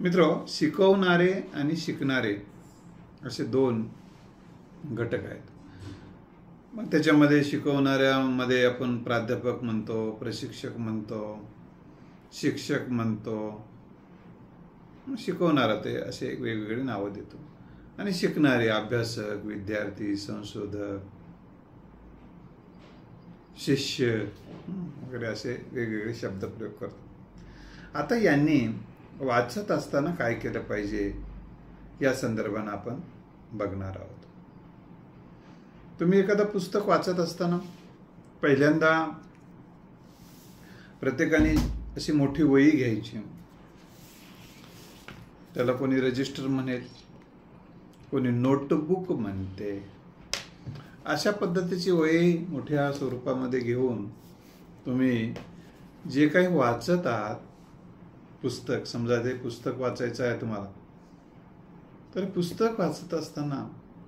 मित्रो, शिकवणारे आणि शिकणारे असे दोन घटक आहेत. मग त्याच्यामध्ये शिकवणाऱ्यामध्ये आपण प्राध्यापक म्हणतो, प्रशिक्षक म्हणतो, शिक्षक म्हणतो, शिकवणारा ते असे वेगवेगळे नावं देतो. आणि शिकणारे अभ्यासक, विद्यार्थी, संशोधक, शिष्य वगैरे असे वेगवेगळे शब्द प्रयोग करतो. आता यांनी वाचत असताना काय केलं पाहिजे या संदर्भाने आपण बघणार आहोत. तुम्ही एखादं पुस्तक वाचत असताना पहिल्यांदा प्रत्येकाने अशी मोठी वही घ्यायची. त्याला कोणी रजिस्टर म्हणेल, कोणी नोटबुक म्हणते. अशा पद्धतीची वही मोठ्या स्वरूपामध्ये घेऊन तुम्ही जे काही वाचत आहात, पुस्तक समजा ते पुस्तक वाचायचं आहे तुम्हाला, तर पुस्तक वाचत असताना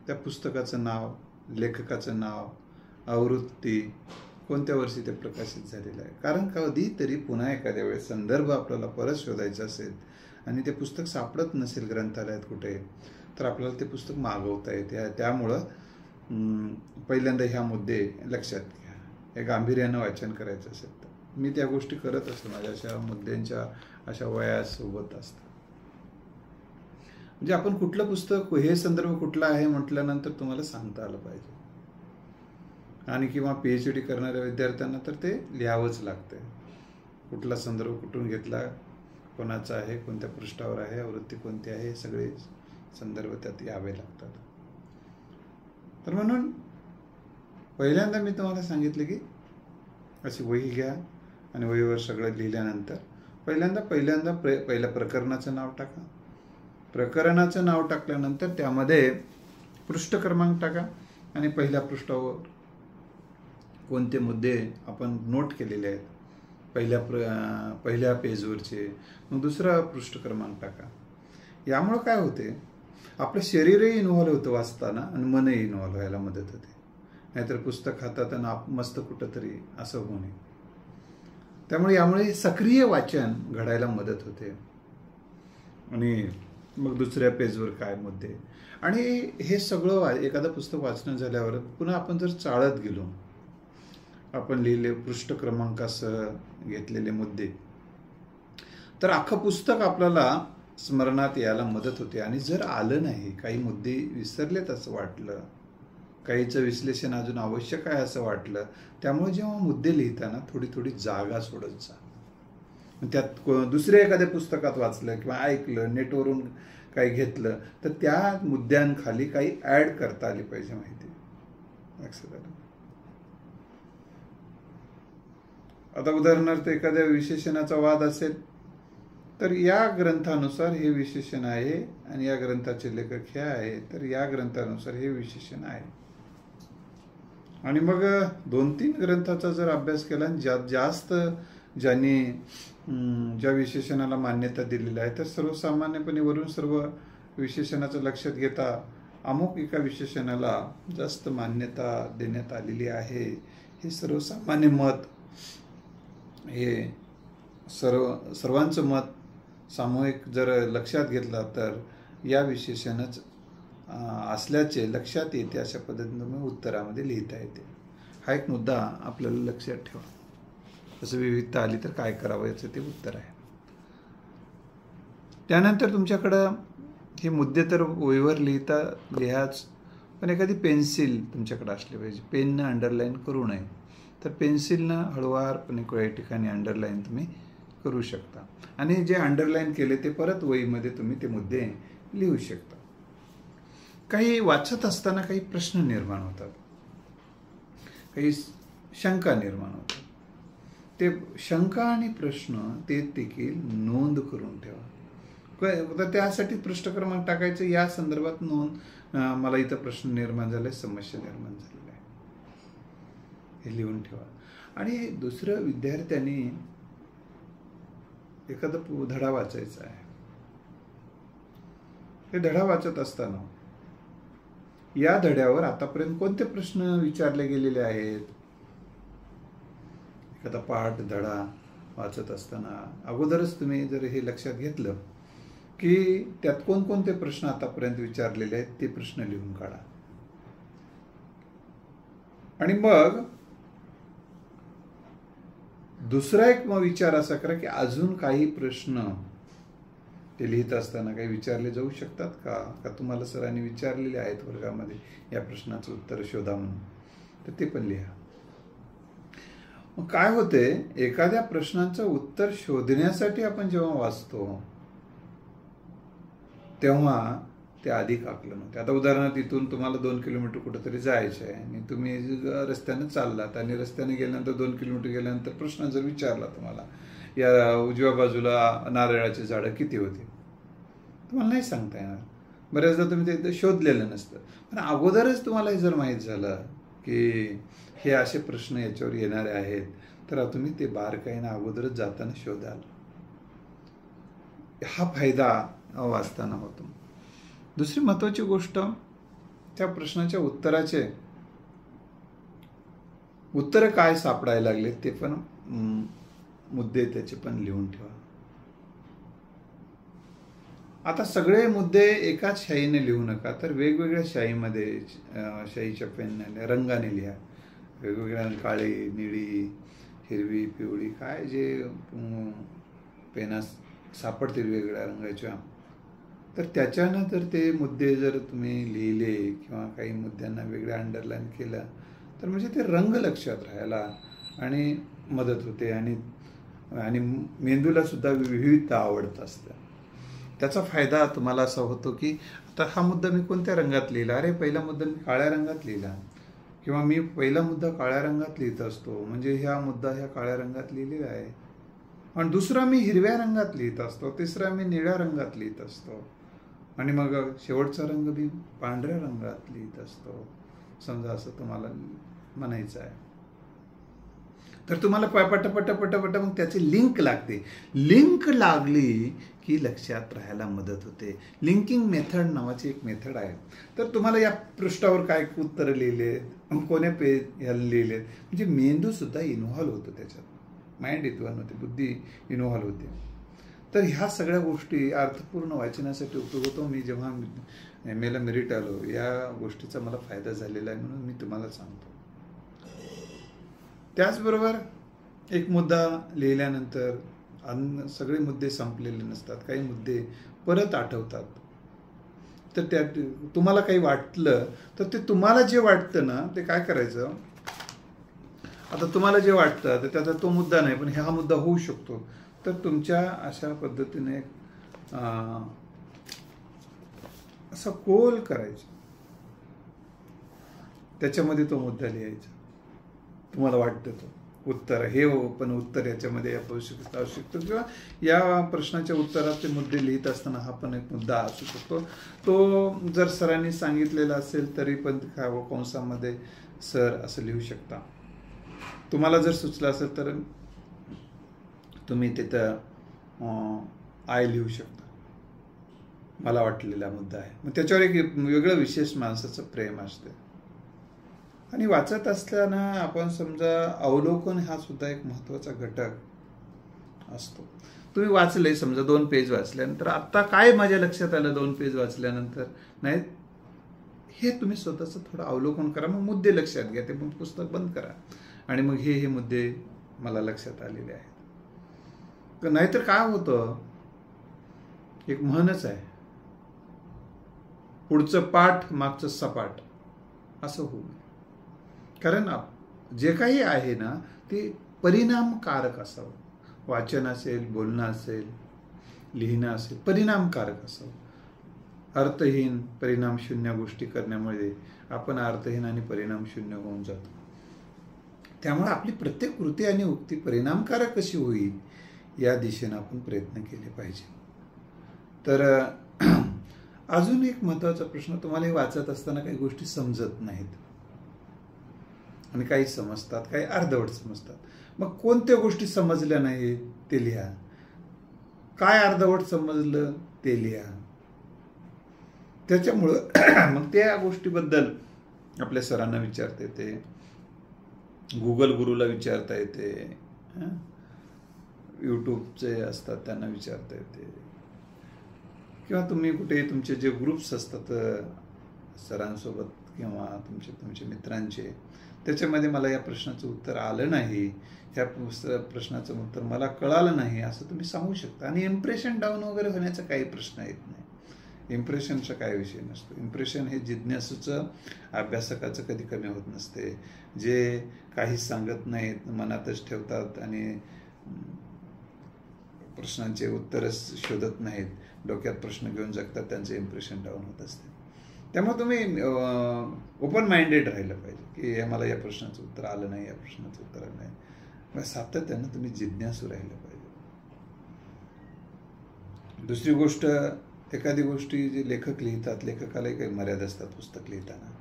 त्या पुस्तकाचं नाव, लेखकाचं नाव, आवृत्ती, कोणत्या वर्षी ते प्रकाशित झालेलं आहे. कारण कधीतरी पुन्हा एखाद्या वेळेस संदर्भ आपल्याला परत शोधायचा असेल आणि ते पुस्तक सापडत नसेल ग्रंथालयात कुठे, तर आपल्याला ते पुस्तक मागवता येते. त्यामुळं पहिल्यांदा ह्या मुद्दे लक्षात घ्या. हे गांभीर्यानं वाचन करायचं असेल तर मी त्या गोष्टी करत असतो. माझ्या अशा मुद्द्यांच्या अशा वयासोबत असतात. म्हणजे आपण कुठलं पुस्तक, हे संदर्भ कुठला आहे म्हटल्यानंतर तुम्हाला सांगता आलं पाहिजे. आणि किंवा PhD करणाऱ्या विद्यार्थ्यांना तर ते लिहावंच लागतंय. कुठला संदर्भ कुठून घेतला, कोणाचा आहे, कोणत्या पृष्ठावर आहे, आवृत्ती कोणती आहे, हे सगळे संदर्भ त्यात यावे लागतात. तर म्हणून पहिल्यांदा मी तुम्हाला सांगितलं की अशी वही घ्या आणि वहीवर सगळं लिहिल्यानंतर पहिल्यांदा पहिल्या प्रकरणाचं नाव टाका. प्रकरणाचं नाव टाकल्यानंतर त्यामध्ये पृष्ठ क्रमांक टाका आणि पहिल्या पृष्ठावर कोणते मुद्दे आपण नोट केलेले आहेत पहिल्या पेजवरचे, मग दुसरा पृष्ठ क्रमांक टाका. यामुळं काय होते, आपलं शरीरही इन्व्हॉल्व होतं वाचताना आणि मनही इन्व्हॉल्व व्हायला मदत होते. नाहीतर पुस्तक हातात आणि मस्त कुठंतरी असं होणे. त्यामुळे यामुळे सक्रिय वाचन घडायला मदत होते. आणि मग दुसऱ्या पेजवर काय मुद्दे, आणि हे सगळं एखादं पुस्तक वाचणं झाल्यावर पुन्हा आपण जर चाळत गेलो, आपण लिहिले पृष्ठ क्रमांकासह घेतलेले मुद्दे, तर अख्खं पुस्तक आपल्याला स्मरणात यायला मदत होते. आणि जर आलं नाही, काही मुद्दे विसरलेत असं वाटलं, काहीचं विश्लेषण अजून आवश्यक आहे असं वाटलं, त्यामुळे जेव्हा मुद्दे लिहिताना थोडी थोडी जागा सोडत जा. त्यात दुसऱ्या एखाद्या पुस्तकात वाचलं किंवा ऐकलं, नेटवरून काही घेतलं, तर त्या मुद्द्यांखाली काही ॲड करता आली पाहिजे माहिती. लक्षात आलं? आता उदाहरणार्थ एखाद्या विशेषणाचा वाद असेल, तर या ग्रंथानुसार हे विशेषण आहे आणि या ग्रंथाचे लेखक हे आहे, तर या ग्रंथानुसार हे विशेषण आहे. आणि मग 2-3 ग्रंथाचा जर अभ्यास केला आणि जास्त ज्यांनी ज्या विशेषणाला मान्यता दिलेली आहे, तर सर्वसामान्यपणे वरून सर्व विशेषणाचं लक्षात घेता अमुक एका विशेषणाला जास्त मान्यता देण्यात आलेली आहे, हे सर्वसामान्य मत, हे सर्वांचं मत सामूहिक जर लक्षात घेतला तर या विशेषणच असल्याचे लक्षात येते. अशा पद्धतीने उत्तरामध्ये लिहिता येते. हा एक मुद्दा आपल्याला लक्षात ठेवा. असं विविधता आली तर काय करावं याचं ते उत्तर आहे. त्यानंतर तुमच्याकडं हे मुद्दे तर वहीवर लिहाच, पण एखादी पेन्सिल तुमच्याकडे असली पाहिजे. पेननं अंडरलाईन करू नये, तर पेन्सिलनं हळूवारपणे काही ठिकाणी अंडरलाईन तुम्ही करू शकता. आणि जे अंडरलाईन केले ते परत वहीमध्ये तुम्ही ते मुद्दे लिहू शकता. काही वाचत असताना काही प्रश्न निर्माण होतात, काही शंका निर्माण होतात. ते शंका आणि प्रश्न ते देखील नोंद करून ठेवा. त्यासाठी पृष्ठ क्रमांक टाकायचं, या संदर्भात नोंद, मला इथं प्रश्न निर्माण झालाय, समस्या निर्माण झालेली आहे, हे लिहून ठेवा. आणि दुसरं, विद्यार्थ्यांनी एखादा धडा वाचायचा आहे, हे धडा वाचत असताना या धड्यावर आतापर्यंत कोणते प्रश्न विचारले गेलेले आहेत. एखादा पाठ धडा वाचत असताना अगोदरच तुम्ही जर हे लक्षात घेतलं की त्यात कोणकोणते प्रश्न आतापर्यंत विचारलेले आहेत ते प्रश्न लिहून काढा. आणि मग दुसरा एक मग विचार असा करा की अजून काही प्रश्न ते लिहित असताना काही विचारले जाऊ शकतात का तुम्हाला सरांनी विचारलेले आहेत वर्गामध्ये या प्रश्नाचं उत्तर शोधा म्हणून, तर ते पण लिहा. मग काय होते, एखाद्या प्रश्नाचं उत्तर शोधण्यासाठी आपण जेव्हा वाचतो तेव्हा ते अधिक आकलन होते. आता उदाहरणार्थ इथून तुम्हाला 2 किलोमीटर कुठेतरी जायचं आहे आणि तुम्ही रस्त्याने चाललात आणि रस्त्याने गेल्यानंतर 2 किलोमीटर गेल्यानंतर प्रश्न जर विचारला तुम्हाला, या उजव्या बाजूला नारळाची झाडं किती होती, तुम्हाला नाही सांगता येणार. बऱ्याचदा तुम्ही ते शोधलेलं नसतं. पण अगोदरच तुम्हाला हे जर माहीत झालं की हे असे प्रश्न याच्यावर येणारे आहेत, तर तुम्ही ते बारकाईनं अगोदरच जाताना शोधाल. हा फायदा वाचताना होतो. दुसरी महत्वाची गोष्ट, त्या प्रश्नाच्या उत्तर काय सापडायला लागले ते पण मुद्दे त्याचे पण लिहून ठेवा. आता सगळे मुद्दे एकाच शाईने लिहू नका, तर वेगवेगळ्या शाईमध्ये शाईच्या पेनने रंगाने लिहा. वेगवेगळ्या काळी, निळी, हिरवी, पिवळी, काय जे पेना सापडतील वेगवेगळ्या रंगाच्या, तर त्याच्यानं तर ते मुद्दे जर तुम्ही लिहिले किंवा काही मुद्द्यांना वेगळ्या अंडरलाईन केलं तर म्हणजे ते रंग लक्षात राहायला आणि मदत होते. आणि मेंदूला सुद्धा विविधता आवडत असते. त्याचा फायदा तुम्हाला असा होतो की आता हा मुद्दा मी कोणत्या रंगात लिहिला, अरे पहिला मुद्दा मी काळ्या रंगात लिहिला, किंवा मी पहिला मुद्दा काळ्या रंगात लिहित असतो म्हणजे ह्या मुद्दा ह्या काळ्या रंगात लिहिलेला आहे, आणि दुसरा मी हिरव्या रंगात लिहित असतो, तिसरा मी निळ्या रंगात लिहित असतो, आणि मग शेवटचा रंग मी पांढऱ्या रंगात लिहित असतो, समजा असं तुम्हाला म्हणायचं आहे. तर तुम्हाला पटापट मग त्याची लिंक लागते. लिंक लागली की लक्षात राहायला मदत होते. लिंकिंग मेथड नावाची एक मेथड आहे. तर तुम्हाला या पृष्ठावर काय उत्तर लिहिले, कोण्या पेज ह्याला लिहिले, म्हणजे मेंदू सुद्धा इन्व्हॉल्व होतो त्याच्यात, माइंड इन्व्हॉल्व होते, बुद्धी इन्व्हॉल्व होते. तर ह्या सगळ्या गोष्टी अर्थपूर्ण वाचनासाठी उपयोग होतो. मी जेव्हा MA ला मेरिट आलो, या गोष्टीचा मला फायदा झालेला आहे म्हणून मी तुम्हाला सांगतो. त्याचबरोबर एक मुद्दा लिहिल्यानंतर सगळे मुद्दे संपलेले नसतात, काही मुद्दे परत आठवतात. तर त्यात तुम्हाला काही वाटलं तर ते तुम्हाला जे वाटतं ना ते काय करायचं, आता तुम्हाला जे वाटतं तर त्याचा तो मुद्दा नाही पण हा मुद्दा होऊ शकतो, तर तुमच्या अशा पद्धतीने असा कोल करायचा, त्याच्यामध्ये तो मुद्दा लिहायचा. तुम्हाला वाटतं तो उत्तर हे हो, पण उत्तर याच्यामध्ये आवश्यकता किंवा या प्रश्नाच्या उत्तरात ते मुद्दे लिहित असताना हा पण एक मुद्दा असू शकतो. तो जर सरांनी सांगितलेला असेल तरी पण कंसामध्ये सर असं लिहू शकता. तुम्हाला जर सुचलं असेल तर तुम्ही तिथं आय लिहू शकता, मला वाटलेला मुद्दा आहे. मग त्याच्यावर एक वेगळं विशेष माणसाचं प्रेम असते. आणि वाचत असताना आपण समजा अवलोकन हा सुद्धा एक महत्त्वाचा घटक असतो. तुम्ही वाचले, समजा 2 पेज वाचल्यानंतर आता काय माझ्या लक्षात आलं 2 पेज वाचल्यानंतर, नाही हे तुम्ही स्वतःचं थोडं अवलोकन करा, मग मुद्दे लक्षात घ्या, ते मग पुस्तक बंद करा आणि मग हे मुद्दे मला लक्षात आलेले आहेत. नाहीतर काय होतं, एक म्हणच आहे, पुढचं पाठ मागचं सपाट असं होऊ नये. कारण जे काही आहे ना ते परिणामकारक असावं. वाचन असेल, बोलणं असेल, लिहिणं असेल, परिणामकारक असावं. अर्थहीन परिणामशून्य गोष्टी करण्यामुळे आपण अर्थहीन आणि परिणामशून्य होऊन जातो. त्यामुळे आपली प्रत्येक कृती आणि उक्ती परिणामकारक कशी होईल या दिशेने आपण प्रयत्न केले पाहिजे. तर अजून एक महत्त्वाचा प्रश्न, तुम्हाला हे वाचत असताना काही गोष्टी समजत नाहीत आणि काही समजतात, काही अर्धवट समजतात. मग कोणत्या गोष्टी समजल्या नाहीत ते लिहा, काय अर्धवट समजलं ते लिहा. त्याच्यामुळं मग त्या गोष्टीबद्दल आपल्या सरांना विचारता येते, गुगल गुरुला विचारता येते, यूट्यूबचे असतात त्यांना विचारता येते, किंवा तुम्ही कुठे तुमचे जे ग्रुप्स असतात सरांसोबत किंवा तुमचे मित्रांचे, त्याच्यामध्ये मला या प्रश्नाचं उत्तर आलं नाही, ह्या प्रश्नाचं उत्तर मला कळालं नाही असं तुम्ही सांगू शकता. आणि इम्प्रेशन डाऊन वगैरे होण्याचा काही प्रश्न येत नाही. इम्प्रेशनचा काय विषय नसतो. इम्प्रेशन हे जिज्ञासूचं, अभ्यासकाचं कधी कमी होत नसते. जे काही सांगत नाहीत, मनातच ठेवतात आणि प्रश्नांचे उत्तरच शोधत नाहीत, डोक्यात प्रश्न घेऊन जगतात, त्यांचं इम्प्रेशन डाऊन होत असते. त्यामुळे तुम्ही ओपन माइंडेड राहिलं पाहिजे की हे मला या प्रश्नाचं उत्तर आलं नाही, या प्रश्नाचं उत्तर आलं नाही. मग सातत्यानं तुम्ही जिज्ञासू राहिलं पाहिजे. दुसरी गोष्ट, एखादी गोष्टी जे लेखक लिहितात, लेखकालाही काही मर्यादा असतात पुस्तक लिहिताना,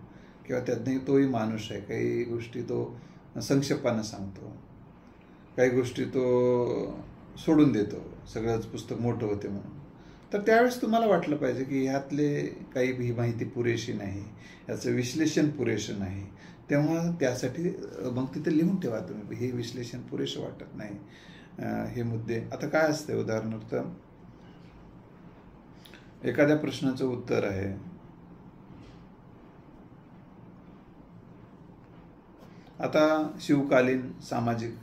किंवा त्यातही तोही माणूस आहे. काही गोष्टी तो संक्षेपानं सांगतो, काही गोष्टी तो सोडून देतो, सगळंच पुस्तक मोठं होते म्हणून. तर त्यावेळेस तुम्हाला वाटलं पाहिजे की ह्यातले काही ही माहिती पुरेशी नाही, याचं विश्लेषण पुरेसं नाही. तेव्हा त्यासाठी मग तिथे लिहून ठेवा तुम्ही, हे विश्लेषण पुरेसं वाटत नाही हे मुद्दे. आता काय असते, उदाहरणार्थ एखाद्या प्रश्नाचं उत्तर आहे, आता शिवकालीन सामाजिक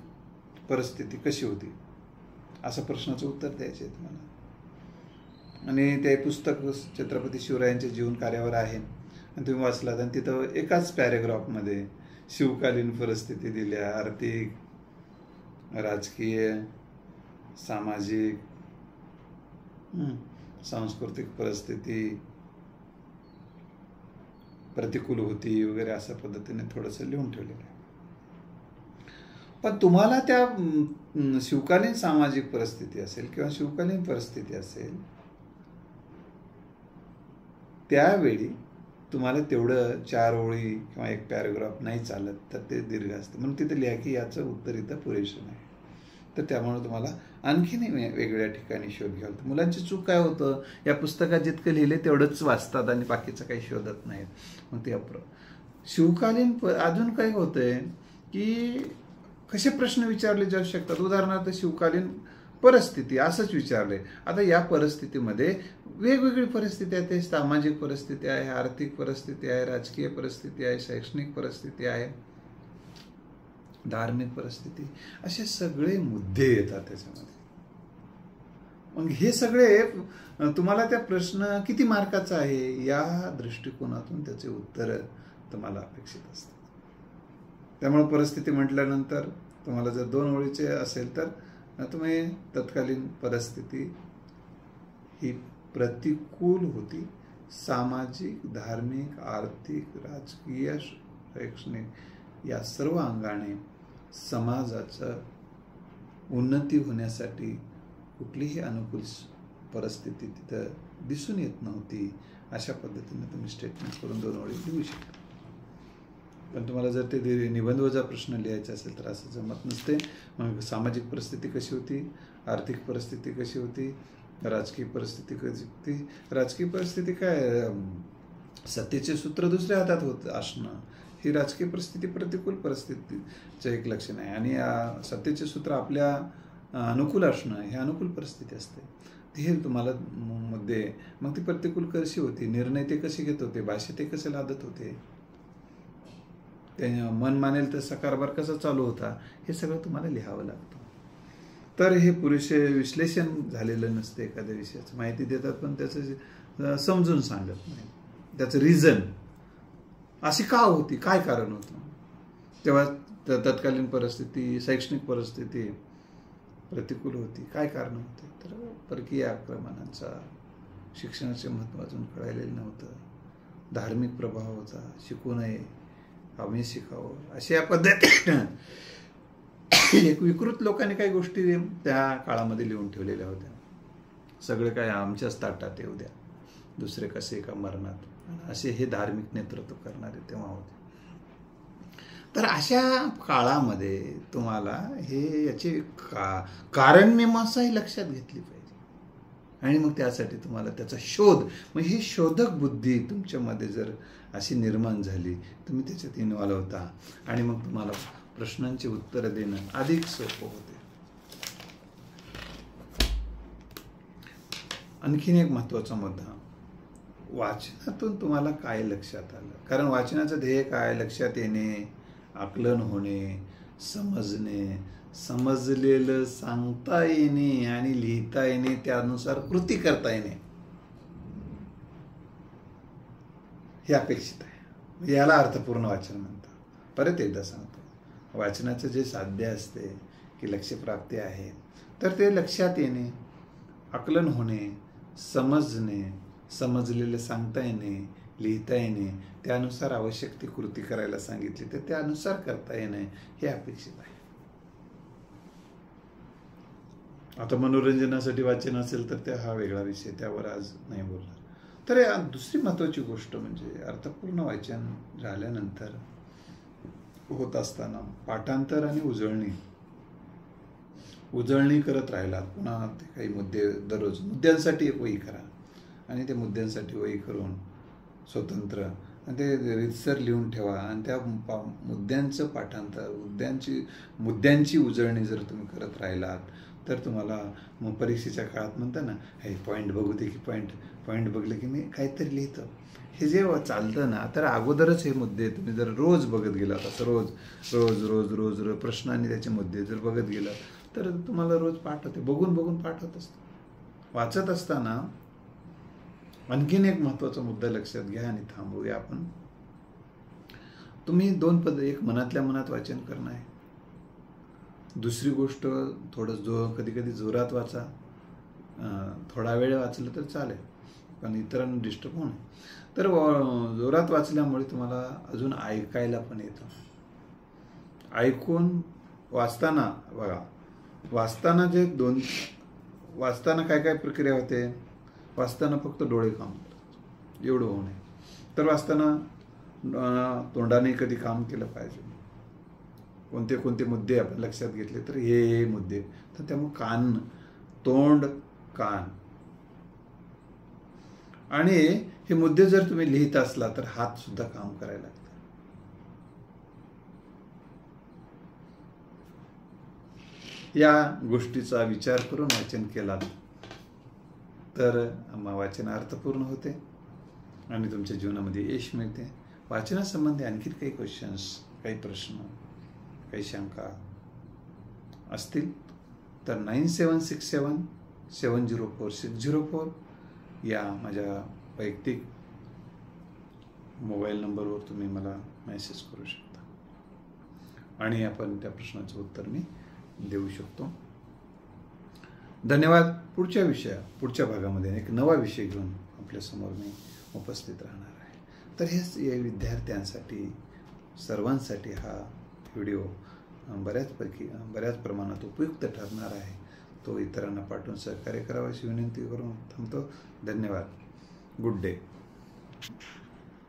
परिस्थिती कशी होती, असं प्रश्नाचं उत्तर द्यायचे आहे तुम्हाला. आणि ते पुस्तक छत्रपती शिवरायांच्या जीवन कार्यावर आहे आणि तुम्ही वाचलात, आणि तिथं एकाच पॅरेग्राफमध्ये शिवकालीन परिस्थिती दिल्या, आर्थिक, राजकीय, सामाजिक, सांस्कृतिक परिस्थिती प्रतिकूल होती वगैरे, अशा पद्धतीने थोडंसं लिहून ठेवलेलं आहे. पण तुम्हाला त्या शिवकालीन सामाजिक परिस्थिती असेल किंवा शिवकालीन परिस्थिती असेल, त्यावेळी तुम्हाला तेवढं 4 ओळी किंवा एक पॅरेग्राफ नाही चालत, तर ते दीर्घ असतं. म्हणून तिथे लिहा की याचं उत्तर इथं पुरेसं नाही. तर त्यामुळे तुम्हाला आणखीनही वेगवेगळ्या ठिकाणी शोध घ्यावा लागतो. मुलांची चूक काय होतं, या पुस्तकात जितकं लिहिले तेवढंच वाचतात आणि बाकीचं काही शोधत नाहीत. मग ते शिवकालीन अजून काय होतंय की कसे प्रश्न विचारले जाऊ शकतात. उदाहरणार्थ शिवकालीन परिस्थिती असंच विचारले. आता या परिस्थितीमध्ये वेगवेगळी परिस्थिती आहे. ते सामाजिक परिस्थिती आहे, आर्थिक परिस्थिती आहे, राजकीय परिस्थिती आहे, शैक्षणिक परिस्थिती आहे, धार्मिक परिस्थिती, असे सगळे मुद्दे येतात त्याच्यामध्ये. मग हे सगळे तुम्हाला त्या प्रश्न किती मार्काचा आहे या दृष्टिकोनातून त्याचे उत्तर तुम्हाला अपेक्षित असतात. त्यामुळे परिस्थिती म्हटल्यानंतर तुम्हाला जर 2 ओळीचे असेल तर तुम्ही तत्कालीन परिस्थिती ही प्रतिकूल होती, सामाजिक, धार्मिक, आर्थिक, राजकीय, शैक्षणिक या सर्व अंगाने समाजाचं उन्नती होण्यासाठी कुठलीही अनुकूल परिस्थिती तिथं दिसून येत नव्हती. अशा पद्धतीने तुम्ही स्टेटमेंट करून 2 ओळी लिहू शकता. पण तुम्हाला जर ते निबंधवजा प्रश्न लिहायचा असेल तर असं जमत नसते. मग सामाजिक परिस्थिती कशी होती, आर्थिक परिस्थिती कशी होती, राजकीय परिस्थिती कशी होती. राजकीय परिस्थिती काय, सत्तेचे सूत्र दुसऱ्या हातात होत असणं ही राजकीय परिस्थिती प्रतिकूल परिस्थितीचं एक लक्षण आहे. आणि सत्तेचे सूत्र आपल्या अनुकूल असणं हे अनुकूल परिस्थिती असते. हे तुम्हाला मुद्दे. मग ती प्रतिकूल कशी होती, निर्णय ते कसे घेत होते, भाषा ते कसे लादत होते, ते मन मानेल तसा कारभार कसा चालू होता, हे सगळं तुम्हाला लिहावं लागतं. तर हे पुरेसे विश्लेषण झालेलं नसतं. एखाद्या विषयाचं माहिती देतात पण त्याचं समजून सांगत नाही, त्याचं रिझन अशी का होती, काय कारण होतं. तेव्हा तत्कालीन परिस्थिती, शैक्षणिक परिस्थिती प्रतिकूल होती, काय कारण होते. तर परकीय आक्रमणांचा, शिक्षणाचे महत्त्व अजून कळलेलं नव्हतं, धार्मिक प्रभाव होता, शिकू नये आम्ही शिकावं, अशा पद्धतीनं एक विकृत लोकांनी काही गोष्टी त्या काळामध्ये लिहून ठेवलेल्या होत्या. सगळे काय आमच्याच ताटात येऊ द्या, दुसरे कसे का मरणात, असे हे धार्मिक नेतृत्व करणारे तेव्हा होते. तर अशा काळामध्ये तुम्हाला हे याची कारण मीमांसाही लक्षात घेतली पाहिजे. आणि मग त्यासाठी तुम्हाला त्याचा शोध, मग ही शोधक बुद्धी तुमच्यामध्ये जर अशी निर्माण झाली, तुम्ही त्याच्यात इन्व्हॉल्व होता आणि मग तुम्हाला प्रश्नांची उत्तरं देणं अधिक सोपं होते. आणखीन एक महत्त्वाचा मुद्दा, वाचनातून तुम्हाला काय लक्षात आलं? कारण वाचनाचं ध्येय काय? लक्षात येणे, आकलन होणे, समजणे, समजलेलं सांगता येणे आणि लिहिता येणे, त्यानुसार कृती करता येणे, हे अपेक्षित आहे. म्हणजे याला अर्थपूर्ण वाचन म्हणतात. परत एकदा सांगतो, वाचनाचं जे साध्य असते की लक्ष्यप्राप्ती आहे, तर ते लक्षात येणे, आकलन होणे, समजणे, समजलेलं सांगता येणे, लिहिता येणे, त्यानुसार आवश्यक ती कृती करायला सांगितली तर त्यानुसार करता येणे, हे अपेक्षित आहे. आता मनोरंजनासाठी वाचन असेल तर त्या हा वेगळा विषय, त्यावर आज नाही बोलणार. तर दुसरी महत्त्वाची गोष्ट म्हणजे अर्थपूर्ण वाचन झाल्यानंतर होत असताना पाठांतर आणि उजळणी करत राहिलात. पुन्हा ते काही मुद्दे दररोज मुद्द्यांसाठी एक वही करा आणि ते मुद्द्यांसाठी वही करून स्वतंत्र आणि ते रीतसर लिहून ठेवा आणि त्या मुद्द्यांचं पाठांतर, मुद्द्यांची उजळणी जर तुम्ही करत राहिलात तर तुम्हाला मग परीक्षेच्या काळात म्हणता ना, हे पॉईंट बघू दे की पॉईंट बघले की मी काहीतरी लिहितो, हे जे चालतं ना, तर अगोदरच हे मुद्दे तुम्ही जर रोज बघत गेलात, असं रोज रोज रोज रोज रोज प्रश्न आणि त्याचे मुद्दे जर बघत गेलात तर तुम्हाला रोज पाठ होते. बघून पाठ होत असतं. वाचत असताना आणखीन एक महत्त्वाचा मुद्दा लक्षात घ्या आणि थांबवूया आपण. तुम्ही दोन एक मनातल्या मनात वाचन करणं आहे. दुसरी गोष्ट, थोडं कधी कधी जोरात वाचा, थोडा वेळ वाचलं तर चालेल, पण इतरांना डिस्टर्ब होऊ नये. तर जोरात वाचल्यामुळे तुम्हाला अजून ऐकायला पण येतं. ऐकून वाचताना बघा, वाचताना काय काय प्रक्रिया होते. वाचताना फक्त डोळे काम करतात, एवढं होऊ नये. तर वाचताना तोंडाने कधी काम केलं पाहिजे. कोणते कोणते मुद्दे आपण लक्षात घेतले तर हे मुद्दे, तर त्यामुळे तोंड कान आणि हे मुद्दे जर तुम्ही लिहित असला तर हात सुद्धा काम करायला लागतात. या गोष्टीचा विचार करून वाचन केला तर वाचन अर्थपूर्ण होते आणि तुमच्या जीवनामध्ये यश मिळते. वाचनासंबंधी आणखी काही क्वेश्चन्स, काही प्रश्न, काही शंका असतील तर 9767704604 या माझ्या वैयक्तिक मोबाईल नंबरवर तुम्ही मला मेसेज करू शकता आणि आपण त्या प्रश्नाचं उत्तर मी देऊ शकतो. धन्यवाद. पुढच्या भागामध्ये एक नवा विषय घेऊन आपल्यासमोर मी उपस्थित राहणार आहे. तर हेच या विद्यार्थ्यांसाठी, सर्वांसाठी हा व्हिडिओ बऱ्याच प्रमाणात उपयुक्त ठरणार आहे. तो इतरांना पाठवून सहकार्य करावा अशी विनंती करून थांबतो. धन्यवाद. Good day.